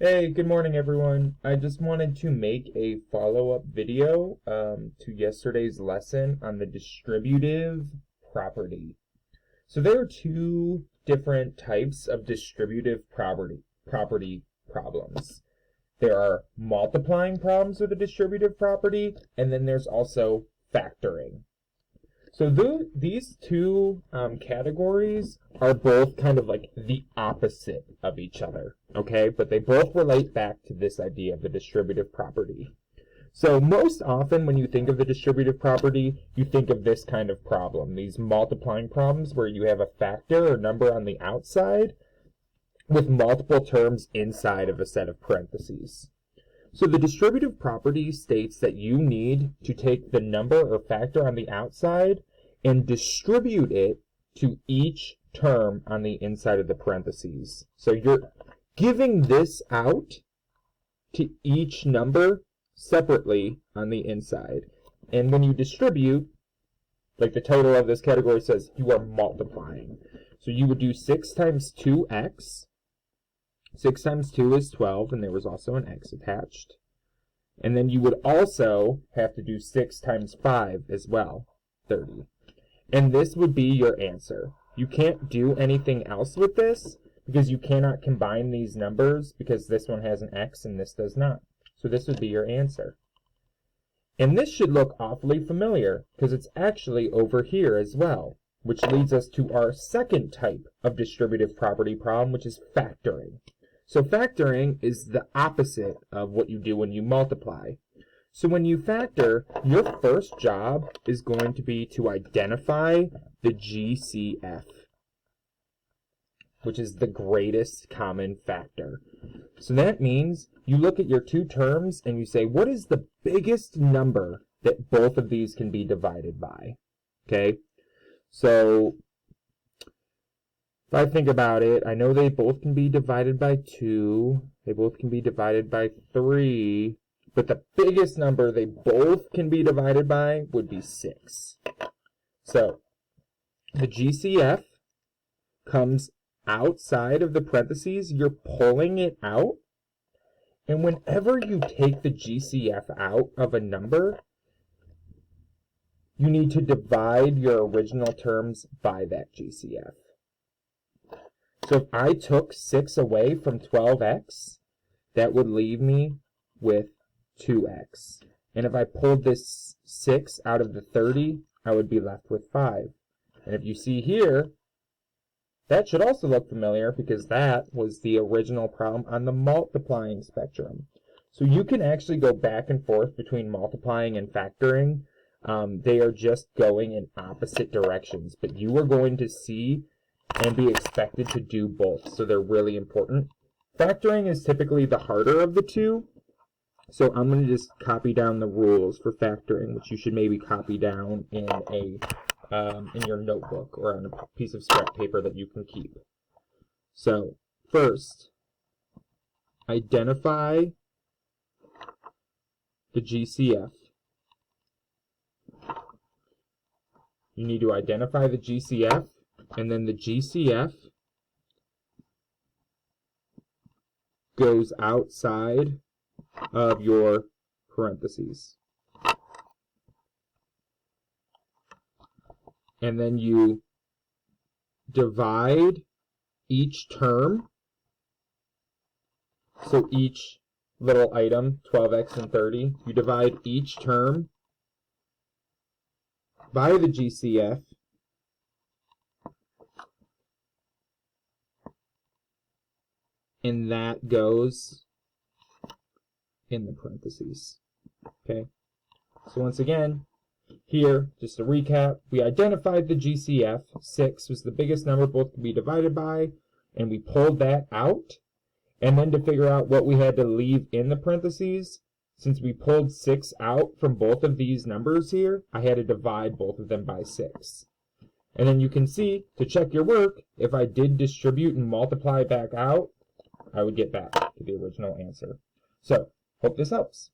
Hey, good morning everyone. I just wanted to make a follow-up video to yesterday's lesson on the distributive property. So there are two different types of distributive property problems. There are multiplying problems with a distributive property, and then there's also factoring. So these two categories are both kind of like the opposite of each other, okay? But they both relate back to this idea of the distributive property. So most often when you think of the distributive property, you think of this kind of problem, these multiplying problems where you have a factor or number on the outside with multiple terms inside of a set of parentheses. So the distributive property states that you need to take the number or factor on the outside and distribute it to each term on the inside of the parentheses. So you're giving this out to each number separately on the inside. And when you distribute, like the title of this category says, you are multiplying. So you would do 6 times 2x. 6 times 2 is 12, and there was also an x attached. And then you would also have to do 6 times 5 as well, 30. And this would be your answer. You can't do anything else with this because you cannot combine these numbers because this one has an x and this does not. So this would be your answer. And this should look awfully familiar because it's actually over here as well, which leads us to our second type of distributive property problem, which is factoring. So factoring is the opposite of what you do when you multiply. So when you factor, your first job is going to be to identify the GCF, which is the greatest common factor. So that means you look at your two terms and you say, what is the biggest number that both of these can be divided by? Okay, so if I think about it, I know they both can be divided by 2. They both can be divided by 3. But the biggest number they both can be divided by would be 6. So the GCF comes outside of the parentheses. You're pulling it out. And whenever you take the GCF out of a number, you need to divide your original terms by that GCF. So if I took 6 away from 12x, that would leave me with 2x. And if I pulled this 6 out of the 30, I would be left with 5. And if you see here, that should also look familiar because that was the original problem on the multiplying spectrum. So you can actually go back and forth between multiplying and factoring. They are just going in opposite directions, but you are going to see and be expected to do both, so they're really important. Factoring is typically the harder of the two, so I'm going to just copy down the rules for factoring, which you should maybe copy down in your notebook or on a piece of scrap paper that you can keep. So first, identify the GCF. You need to identify the GCF, and then the GCF goes outside of your parentheses. And then you divide each term. So each little item, 12x and 30, you divide each term by the GCF. And that goes in the parentheses. Okay? So once again, here, just to recap, we identified the GCF. 6 was the biggest number both could be divided by, and we pulled that out. And then to figure out what we had to leave in the parentheses, since we pulled 6 out from both of these numbers here, I had to divide both of them by 6. And then you can see, to check your work, if I did distribute and multiply back out, I would get back to the original answer. So, hope this helps.